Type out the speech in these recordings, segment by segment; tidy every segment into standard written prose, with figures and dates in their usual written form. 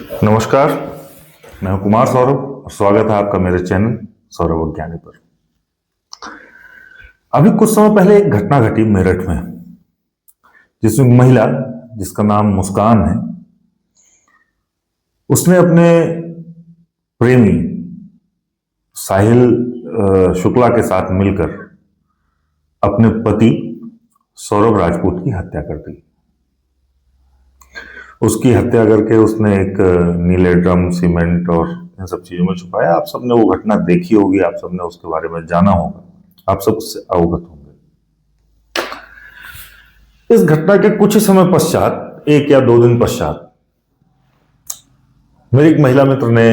नमस्कार। मैं हूं कुमार सौरभ और स्वागत है आपका मेरे चैनल सौरभ विज्ञानी पर। अभी कुछ समय पहले एक घटना घटी मेरठ में, जिसमें महिला जिसका नाम मुस्कान है, उसने अपने प्रेमी साहिल शुक्ला के साथ मिलकर अपने पति सौरभ राजपूत की हत्या कर दी। उसकी हत्या करके उसने एक नीले ड्रम, सीमेंट और इन सब चीजों में छुपाया। आप सबने वो घटना देखी होगी, आप सबने उसके बारे में जाना होगा, आप सब उससे अवगत होंगे। इस घटना के कुछ ही समय पश्चात, 1 या 2 दिन पश्चात, मेरी एक महिला मित्र ने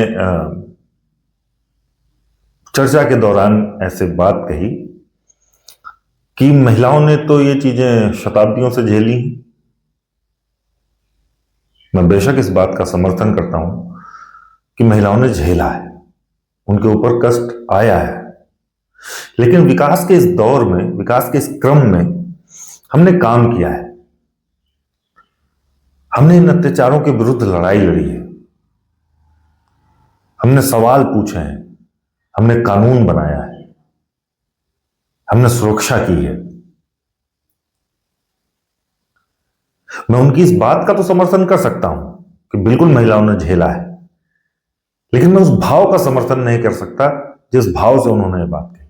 चर्चा के दौरान ऐसे बात कही कि महिलाओं ने तो ये चीजें शताब्दियों से झेली। मैं बेशक इस बात का समर्थन करता हूं कि महिलाओं ने झेला है, उनके ऊपर कष्ट आया है, लेकिन विकास के इस दौर में, विकास के इस क्रम में हमने काम किया है। हमने इन अत्याचारों के विरुद्ध लड़ाई लड़ी है, हमने सवाल पूछे हैं, हमने कानून बनाया है, हमने सुरक्षा की है। मैं उनकी इस बात का तो समर्थन कर सकता हूं कि बिल्कुल महिलाओं ने झेला है, लेकिन मैं उस भाव का समर्थन नहीं कर सकता जिस भाव से उन्होंने ये बात कही।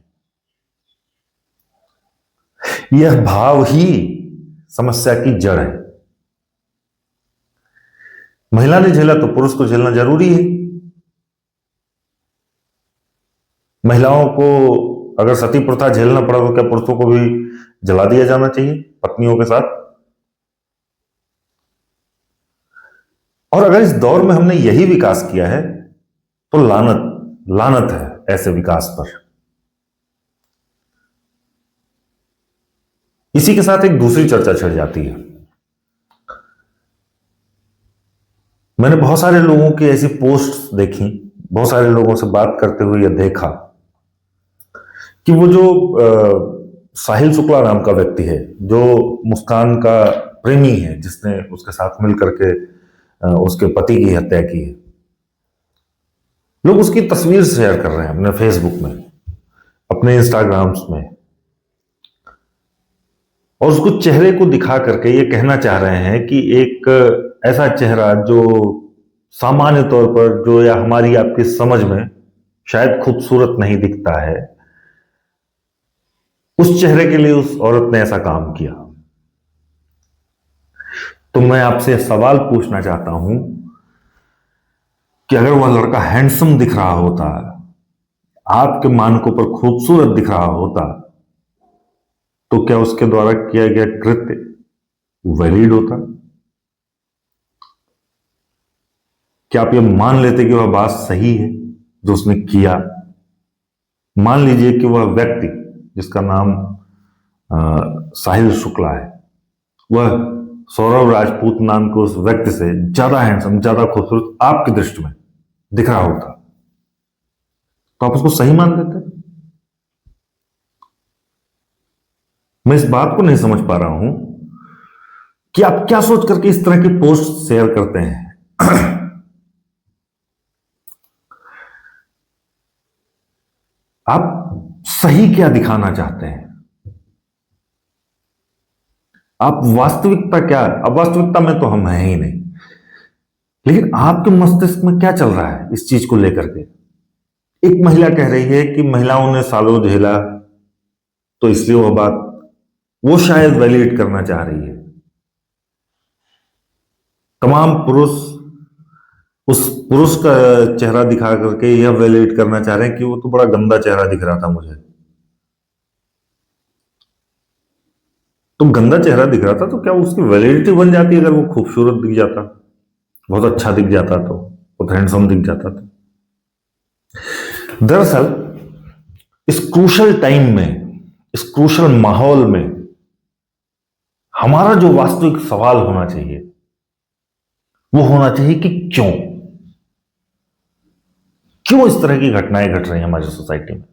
यह भाव ही समस्या की जड़ है। महिला ने झेला तो पुरुष को झेलना जरूरी है। महिलाओं को अगर सती प्रथा झेलना पड़ा तो क्या पुरुषों को भी जला दिया जाना चाहिए पत्नियों के साथ? और अगर इस दौर में हमने यही विकास किया है तो लानत है ऐसे विकास पर। इसी के साथ एक दूसरी चर्चा छिड़ जाती है। मैंने बहुत सारे लोगों की ऐसी पोस्ट्स देखी, बहुत सारे लोगों से बात करते हुए यह देखा कि वो जो साहिल शुक्ला नाम का व्यक्ति है, जो मुस्कान का प्रेमी है, जिसने उसके साथ मिलकर के उसके पति की हत्या की है, लोग उसकी तस्वीर शेयर कर रहे हैं अपने फेसबुक में, अपने इंस्टाग्राम्स में, और उसको चेहरे को दिखा करके ये कहना चाह रहे हैं कि एक ऐसा चेहरा जो सामान्य तौर पर, जो या हमारी आपकी समझ में शायद खूबसूरत नहीं दिखता है, उस चेहरे के लिए उस औरत ने ऐसा काम किया। तो मैं आपसे सवाल पूछना चाहता हूं कि अगर वह लड़का हैंडसम दिख रहा होता, आपके मानकों पर खूबसूरत दिख रहा होता, तो क्या उसके द्वारा किया गया कृत्य वैलिड होता? क्या आप ये मान लेते कि वह बात सही है जो उसने किया? मान लीजिए कि वह व्यक्ति जिसका नाम साहिल शुक्ला है, वह सौरभ राजपूत नाम के उस व्यक्ति से ज्यादा हैंडसम, ज्यादा खूबसूरत आपकी दृष्टि में दिख रहा होता, तो आप उसको सही मान लेते? मैं इस बात को नहीं समझ पा रहा हूं कि आप क्या सोच करके इस तरह की पोस्ट शेयर करते हैं। आप सही क्या दिखाना चाहते हैं? आप वास्तविकता क्या? अब वास्तविकता में तो हम हैं ही नहीं, लेकिन आपके मस्तिष्क में क्या चल रहा है इस चीज को लेकर के? एक महिला कह रही है कि महिलाओं ने सालों झेला, तो इसलिए वह बात वो शायद वैलिडेट करना चाह रही है। तमाम पुरुष उस पुरुष का चेहरा दिखा करके यह वैलिडेट करना चाह रहे हैं कि वो तो बड़ा गंदा चेहरा दिख रहा था मुझे। तो गंदा चेहरा दिख रहा था तो क्या उसकी वैलिडिटी बन जाती अगर वो खूबसूरत दिख जाता, बहुत अच्छा दिख जाता, तो बहुत हैंडसम दिख जाता? तो दरअसल इस क्रूशल टाइम में, इस क्रूशल माहौल में हमारा जो वास्तविक सवाल होना चाहिए वो होना चाहिए कि क्यों इस तरह की घटनाएं घट रही हैं हमारी सोसाइटी में।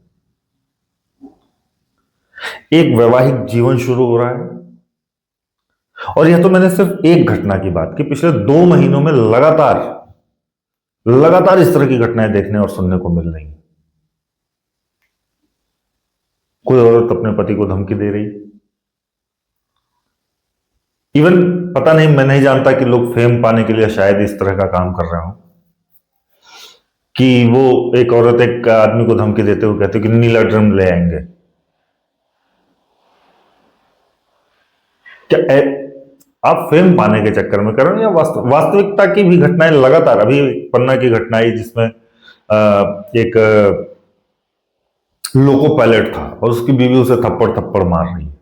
एक वैवाहिक जीवन शुरू हो रहा है, और यह तो मैंने सिर्फ एक घटना की बात की, पिछले 2 महीनों में लगातार लगातार इस तरह की घटनाएं देखने और सुनने को मिल रही हैं। कोई औरत अपने पति को धमकी दे रही, इवन पता नहीं, मैं नहीं जानता कि लोग फेम पाने के लिए शायद इस तरह का काम कर रहे हो कि वो एक औरत एक आदमी को धमकी देते हुए कहते कि नीला ड्रम ले आएंगे। क्या आप फेम पाने के चक्कर में कर रहे हो या वास्तविकता की भी घटनाएं लगातार? अभी पन्ना की घटना आई जिसमें एक लोको पायलट था और उसकी बीवी उसे थप्पड़ थप्पड़ मार रही है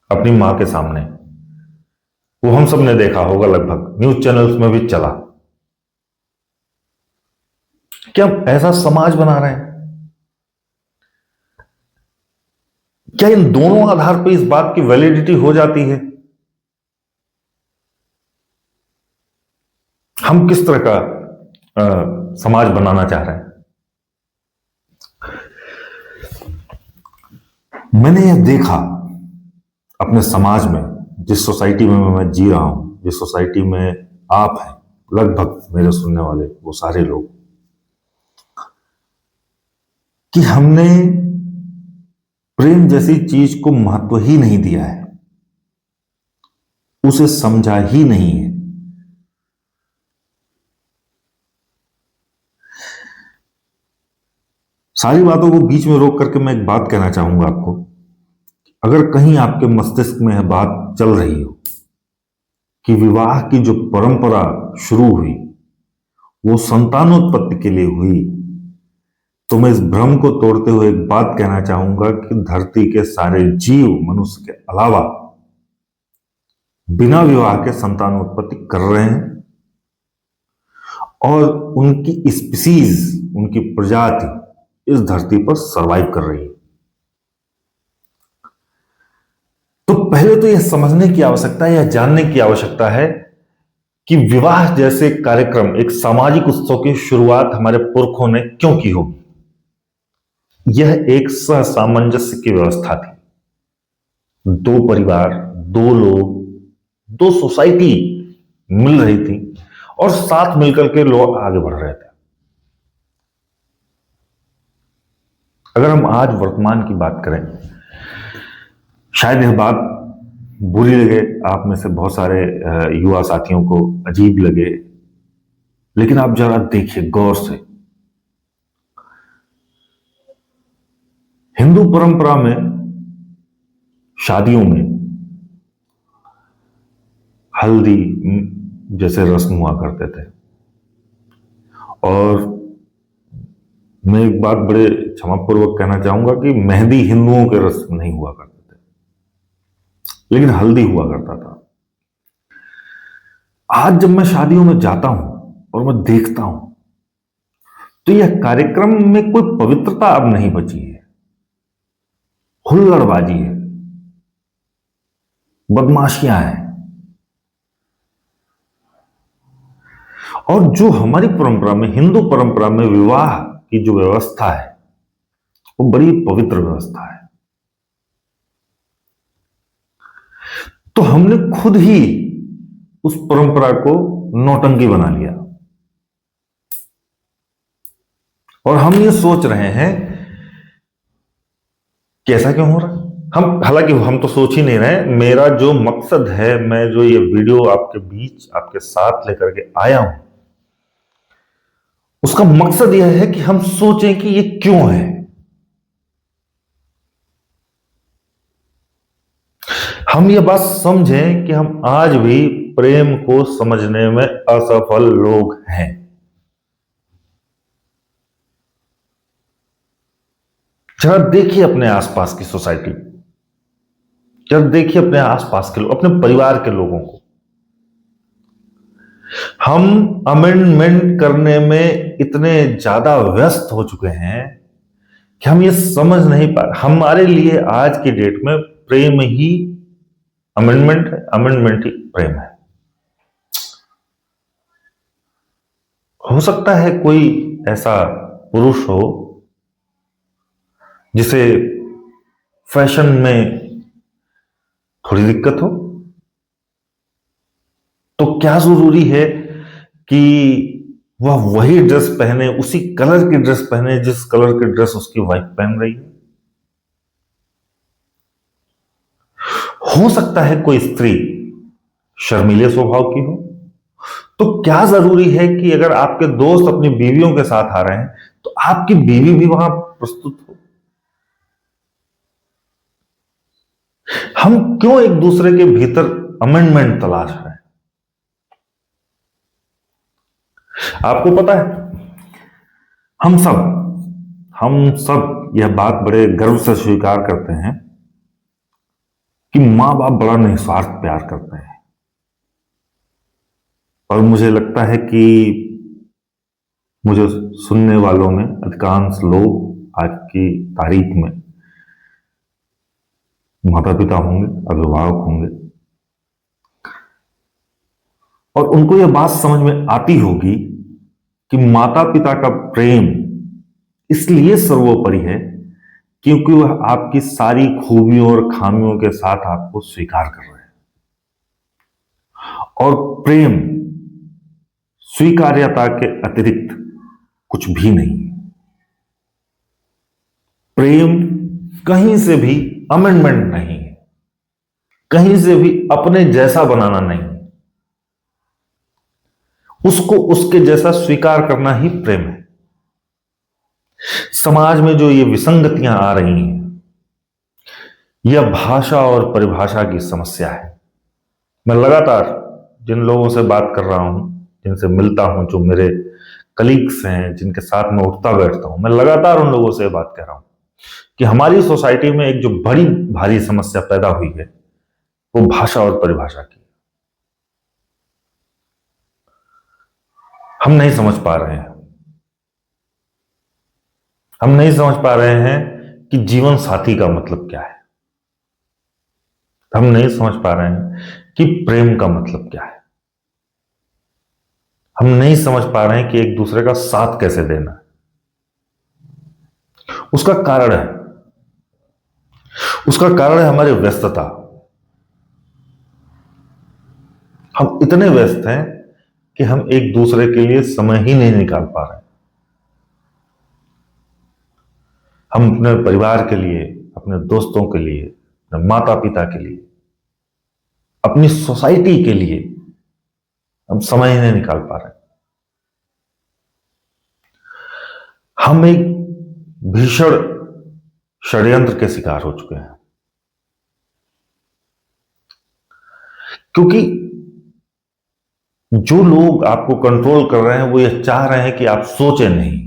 अपनी मां के सामने। वो हम सब ने देखा होगा, लगभग न्यूज चैनल्स में भी चला। क्या हम ऐसा समाज बना रहे हैं? क्या इन दोनों आधार पर इस बात की वैलिडिटी हो जाती है? हम किस तरह का समाज बनाना चाह रहे हैं? मैंने यह देखा अपने समाज में, जिस सोसाइटी में मैं जी रहा हूं, जिस सोसाइटी में आप हैं, लगभग मेरे सुनने वाले वो सारे लोग, कि हमने प्रेम जैसी चीज को महत्व ही नहीं दिया है, उसे समझा ही नहीं है। सारी बातों को बीच में रोक करके मैं एक बात कहना चाहूंगा आपको। अगर कहीं आपके मस्तिष्क में यह बात चल रही हो कि विवाह की जो परंपरा शुरू हुई वो संतानोत्पत्ति के लिए हुई, तो मैं इस भ्रम को तोड़ते हुए एक बात कहना चाहूंगा कि धरती के सारे जीव मनुष्य के अलावा बिना विवाह के संतानोत्पत्ति कर रहे हैं और उनकी स्पीसीज, उनकी प्रजाति इस धरती पर सरवाइव कर रही है। तो पहले तो यह समझने की आवश्यकता है, यह जानने की आवश्यकता है कि विवाह जैसे कार्यक्रम, एक सामाजिक उत्सव की शुरुआत हमारे पुरखों ने क्यों की होगी। यह एक सहसामंजस्य की व्यवस्था थी। दो परिवार, दो लोग, दो सोसाइटी मिल रही थी और साथ मिलकर के लोग आगे बढ़ रहे थे। अगर हम आज वर्तमान की बात करें, शायद यह बात बुरी लगे आप में से बहुत सारे युवा साथियों को, अजीब लगे, लेकिन आप जरा देखिए गौर से। हिंदू परंपरा में शादियों में हल्दी जैसे रस्म हुआ करते थे, और मैं एक बात बड़े क्षमापूर्वक कहना चाहूंगा कि मेहंदी हिंदुओं के रस्म नहीं हुआ करते थे, लेकिन हल्दी हुआ करता था। आज जब मैं शादियों में जाता हूं और मैं देखता हूं तो यह कार्यक्रम में कोई पवित्रता अब नहीं बची है। हुल्लड़बाजी है, बदमाशियां हैं, और जो हमारी परंपरा में, हिंदू परंपरा में विवाह की जो व्यवस्था है वो बड़ी पवित्र व्यवस्था है। तो हमने खुद ही उस परंपरा को नौटंकी बना लिया और हम ये सोच रहे हैं कि ऐसा क्यों हो रहा है। हालांकि हम तो सोच ही नहीं रहे। मेरा जो मकसद है, मैं जो ये वीडियो आपके बीच, आपके साथ लेकर के आया हूं, उसका मकसद यह है कि हम सोचें कि ये क्यों है। हम ये बात समझें कि हम आज भी प्रेम को समझने में असफल लोग हैं। जरा देखिए अपने आसपास की सोसाइटी, जरा देखिए अपने आसपास के लोग, अपने परिवार के लोगों को। हम अमेंडमेंट करने में इतने ज्यादा व्यस्त हो चुके हैं कि हम ये समझ नहीं पा रहे। हमारे लिए आज की डेट में प्रेम ही अमेंडमेंट है, अमेंडमेंट ही प्रेम है। हो सकता है कोई ऐसा पुरुष हो जिसे फैशन में थोड़ी दिक्कत हो, तो क्या जरूरी है कि वह वही ड्रेस पहने, उसी कलर की ड्रेस पहने जिस कलर की ड्रेस उसकी वाइफ पहन रही है। हो सकता है कोई स्त्री शर्मीले स्वभाव की हो, तो क्या जरूरी है कि अगर आपके दोस्त अपनी बीवियों के साथ आ रहे हैं तो आपकी बीवी भी वहां प्रस्तुत हो? हम क्यों एक दूसरे के भीतर अमेंडमेंट तलाश रहे हैं? आपको पता है, हम सब यह बात बड़े गर्व से स्वीकार करते हैं कि मां बाप बड़ा निस्वार्थ प्यार करते हैं। और मुझे लगता है कि मुझे सुनने वालों में अधिकांश लोग आज की तारीख में माता पिता होंगे, अभिभावक होंगे, और उनको यह बात समझ में आती होगी कि माता पिता का प्रेम इसलिए सर्वोपरि है क्योंकि वह आपकी सारी खूबियों और खामियों के साथ आपको स्वीकार कर रहे हैं। और प्रेम स्वीकार्यता के अतिरिक्त कुछ भी नहीं है। प्रेम कहीं से भी अमेंडमेंट नहीं है, कहीं से भी अपने जैसा बनाना नहीं है। उसको उसके जैसा स्वीकार करना ही प्रेम है। समाज में जो ये विसंगतियां आ रही हैं, यह भाषा और परिभाषा की समस्या है। मैं लगातार जिन लोगों से बात कर रहा हूं, जिनसे मिलता हूं, जो मेरे कलीग्स हैं, जिनके साथ मैं उठता बैठता हूं, मैं लगातार उन लोगों से बात कर रहा हूं कि हमारी सोसाइटी में एक जो बड़ी भारी समस्या पैदा हुई है वो भाषा और परिभाषा की। हम नहीं समझ पा रहे हैं, हम नहीं समझ पा रहे हैं कि जीवन साथी का मतलब क्या है। हम नहीं समझ पा रहे हैं कि प्रेम का मतलब क्या है। हम नहीं समझ पा रहे हैं कि एक दूसरे का साथ कैसे देना है। उसका कारण है, हमारी व्यस्तता। हम इतने व्यस्त हैं कि हम एक दूसरे के लिए समय ही नहीं निकाल पा रहे हैं। हम अपने परिवार के लिए, अपने दोस्तों के लिए, अपने माता पिता के लिए, अपनी सोसाइटी के लिए हम समय ही नहीं निकाल पा रहे हैं। हम एक भीषण षड्यंत्र के शिकार हो चुके हैं, क्योंकि जो लोग आपको कंट्रोल कर रहे हैं वो ये चाह रहे हैं कि आप सोचें नहीं,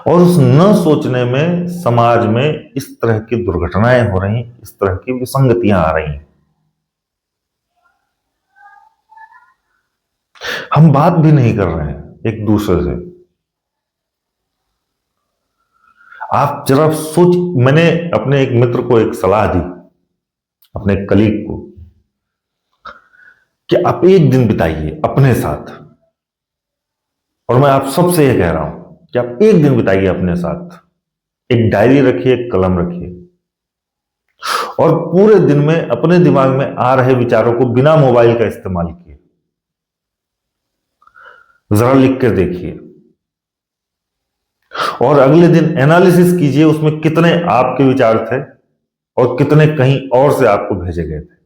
और उस न सोचने में समाज में इस तरह की दुर्घटनाएं हो रही, इस तरह की विसंगतियां आ रही हैं। हम बात भी नहीं कर रहे हैं एक दूसरे से। आप जरा सोच, मैंने अपने एक मित्र को एक सलाह दी, अपने कलीग को, कि आप एक दिन बिताइए अपने साथ। और मैं आप सबसे यह कह रहा हूं कि आप एक दिन बिताइए अपने साथ। एक डायरी रखिए, एक कलम रखिए, और पूरे दिन में अपने दिमाग में आ रहे विचारों को बिना मोबाइल का इस्तेमाल किए जरा लिख कर देखिए, और अगले दिन एनालिसिस कीजिए उसमें कितने आपके विचार थे और कितने कहीं और से आपको भेजे गए थे।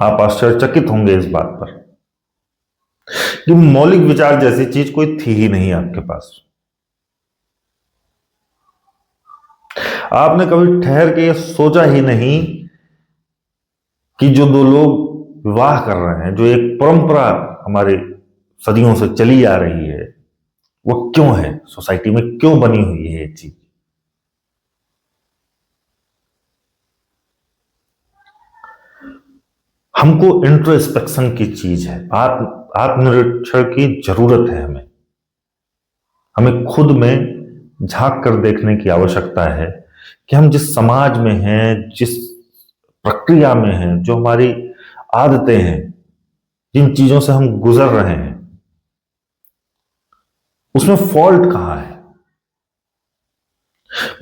आप आश्चर्यचकित होंगे इस बात पर कि मौलिक विचार जैसी चीज कोई थी ही नहीं आपके पास। आपने कभी ठहर के ये सोचा ही नहीं कि जो दो लोग विवाह कर रहे हैं, जो एक परंपरा हमारे सदियों से चली आ रही है, वो क्यों है, सोसाइटी में क्यों बनी हुई है ये चीज। हमको इंट्रोस्पेक्शन की चीज है, आत्मनिरीक्षण की जरूरत है। हमें खुद में झांक कर देखने की आवश्यकता है कि हम जिस समाज में हैं, जिस प्रक्रिया में हैं, जो हमारी आदतें हैं, जिन चीजों से हम गुजर रहे हैं, उसमें फॉल्ट कहां है।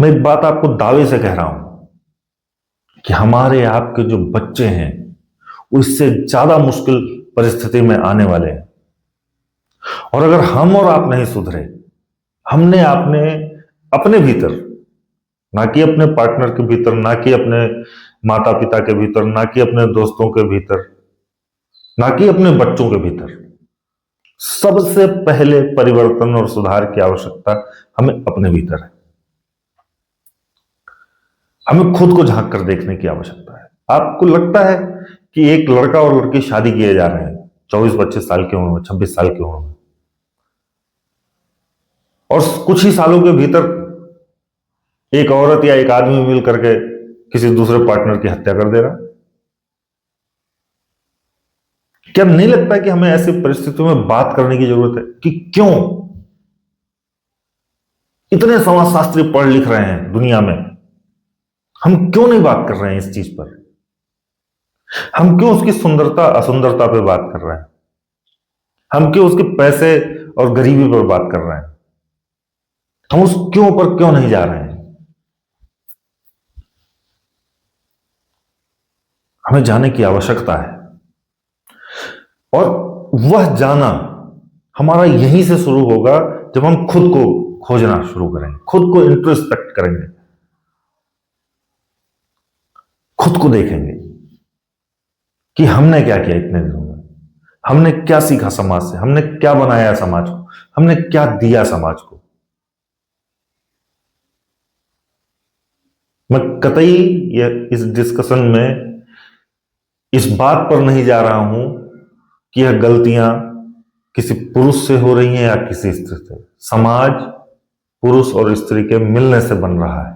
मैं एक बात आपको दावे से कह रहा हूं कि हमारे आपके जो बच्चे हैं वो इससे ज्यादा मुश्किल परिस्थिति में आने वाले हैं। और अगर हम और आप नहीं सुधरे, हमने आपने अपने भीतर, ना कि अपने पार्टनर के भीतर, ना कि अपने माता पिता के भीतर, ना कि अपने दोस्तों के भीतर, ना कि अपने बच्चों के भीतर, सबसे पहले परिवर्तन और सुधार की आवश्यकता हमें अपने भीतर है। हमें खुद को झांक कर देखने की आवश्यकता है। आपको लगता है कि एक लड़का और लड़की शादी किए जा रहे हैं 24-25 साल की उम्र में, 26 साल की उम्र में, और कुछ ही सालों के भीतर एक औरत या एक आदमी मिल करके किसी दूसरे पार्टनर की हत्या कर दे रहा है? क्या नहीं लगता कि हमें ऐसी परिस्थितियों में बात करने की जरूरत है कि क्यों इतने समाजशास्त्री पढ़ लिख रहे हैं दुनिया में, हम क्यों नहीं बात कर रहे हैं इस चीज पर? हम क्यों उसकी सुंदरता असुंदरता पे बात कर रहे हैं? हम क्यों उसके पैसे और गरीबी पर बात कर रहे हैं? हम उस क्यों पर क्यों नहीं जा रहे हैं? हमें जाने की आवश्यकता है, और वह जाना हमारा यहीं से शुरू होगा जब हम खुद को खोजना शुरू करेंगे, खुद को इंट्रोस्पेक्ट करेंगे, खुद को देखेंगे कि हमने क्या किया इतने दिनों में, हमने क्या सीखा समाज से, हमने क्या बनाया समाज को, हमने क्या दिया समाज को। मैं कतई इस डिस्कशन में इस बात पर नहीं जा रहा हूं कि यह गलतियां किसी पुरुष से हो रही हैं या किसी स्त्री से। समाज पुरुष और स्त्री के मिलने से बन रहा है,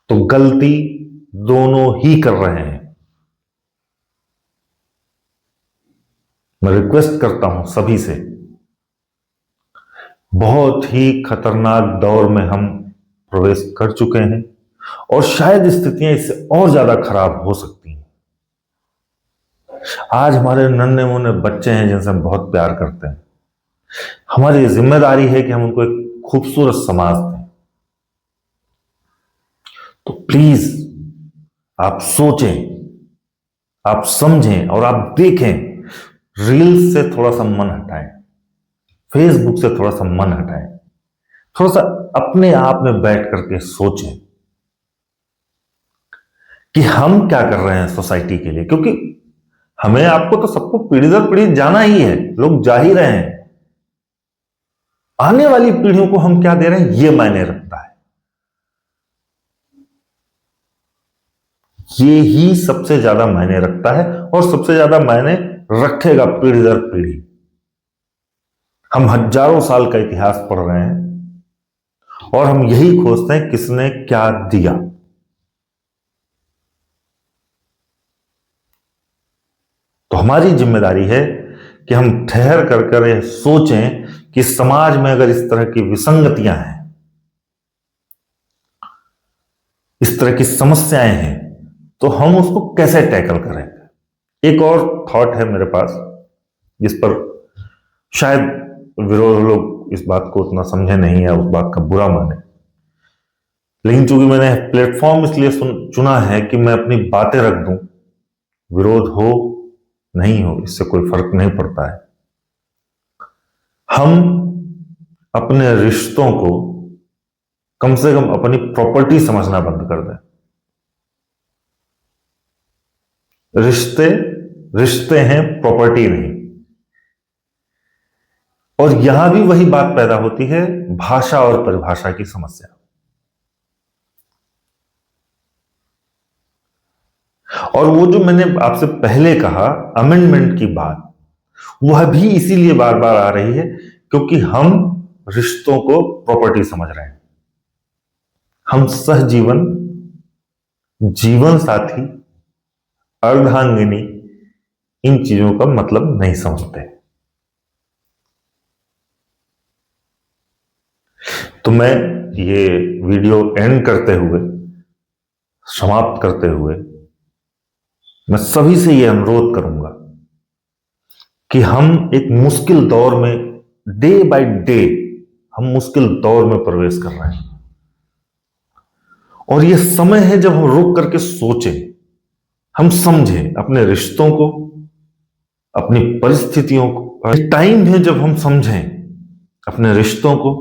तो गलती दोनों ही कर रहे हैं। मैं रिक्वेस्ट करता हूं सभी से, बहुत ही खतरनाक दौर में हम प्रवेश कर चुके हैं, और शायद स्थितियां इससे और ज्यादा खराब हो सकती हैं। आज हमारे नन्हे मुन्ने बच्चे हैं जिनसे हम बहुत प्यार करते हैं। हमारी जिम्मेदारी है कि हम उनको एक खूबसूरत समाज दें। तो प्लीज आप सोचें, आप समझें और आप देखें। रील्स से थोड़ा सा मन हटाएं, फेसबुक से थोड़ा सा मन हटाएं, थोड़ा सा अपने आप में बैठ करके सोचें कि हम क्या कर रहे हैं सोसाइटी के लिए। क्योंकि हमें, आपको तो सबको पीढ़ी दर पीढ़ी जाना ही है, लोग जा ही रहे हैं। आने वाली पीढ़ियों को हम क्या दे रहे हैं, यह मायने रखता है। ये ही सबसे ज्यादा मायने रखता है, और सबसे ज्यादा मायने रखेगा पीढ़ी दर पीढ़ी। हम हजारों साल का इतिहास पढ़ रहे हैं, और हम यही खोजते हैं किसने क्या दिया। तो हमारी जिम्मेदारी है कि हम ठहर कर यह सोचें कि समाज में अगर इस तरह की विसंगतियां हैं, इस तरह की समस्याएं हैं, तो हम उसको कैसे टैकल करें। एक और थॉट है मेरे पास, जिस पर शायद विरोध लोग इस बात को उतना समझे नहीं या उस बात का बुरा माने, लेकिन चूंकि मैंने प्लेटफॉर्म इसलिए चुना है कि मैं अपनी बातें रख दूं, विरोध हो नहीं हो इससे कोई फर्क नहीं पड़ता है। हम अपने रिश्तों को कम से कम अपनी प्रॉपर्टी समझना बंद कर दें। रिश्ते रिश्ते हैं, प्रॉपर्टी नहीं। और यहां भी वही बात पैदा होती है, भाषा और परिभाषा की समस्या। और वो जो मैंने आपसे पहले कहा अमेंडमेंट की बात, वह भी इसीलिए बार बार आ रही है क्योंकि हम रिश्तों को प्रॉपर्टी समझ रहे हैं। हम सहजीवन, जीवन साथी, अर्धांगिनी, इन चीजों का मतलब नहीं समझते। तो मैं ये वीडियो एंड करते हुए, समाप्त करते हुए, मैं सभी से यह अनुरोध करूंगा कि हम एक मुश्किल दौर में, डे बाय डे हम मुश्किल दौर में प्रवेश कर रहे हैं, और यह समय है जब हम रुक करके सोचें हम समझें अपने रिश्तों को, अपनी परिस्थितियों को। टाइम है जब हम समझें अपने रिश्तों को,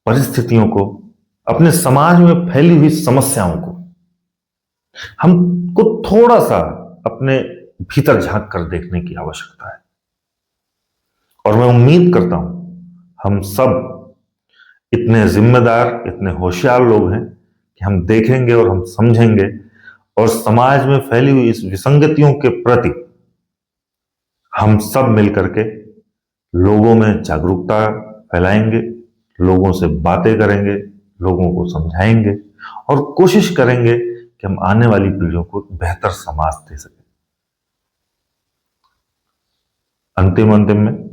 परिस्थितियों को, अपने समाज में फैली हुई समस्याओं को। हमको थोड़ा सा अपने भीतर झांक कर देखने की आवश्यकता है। और मैं उम्मीद करता हूं हम सब इतने जिम्मेदार, इतने होशियार लोग हैं कि हम देखेंगे और हम समझेंगे और समाज में फैली हुई इस विसंगतियों के प्रति हम सब मिलकर के लोगों में जागरूकता फैलाएंगे, लोगों से बातें करेंगे, लोगों को समझाएंगे और कोशिश करेंगे कि हम आने वाली पीढ़ियों को बेहतर समाज दे सकें। अंतिम में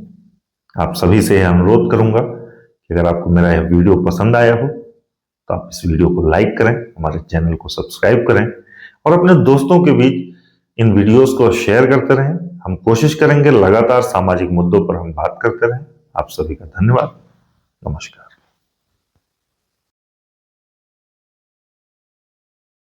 आप सभी से यह अनुरोध करूंगा कि अगर आपको मेरा यह वीडियो पसंद आया हो तो आप इस वीडियो को लाइक करें, हमारे चैनल को सब्सक्राइब करें और अपने दोस्तों के बीच इन वीडियोस को शेयर करते रहें। हम कोशिश करेंगे लगातार सामाजिक मुद्दों पर हम बात करते रहें। आप सभी का धन्यवाद। नमस्कार।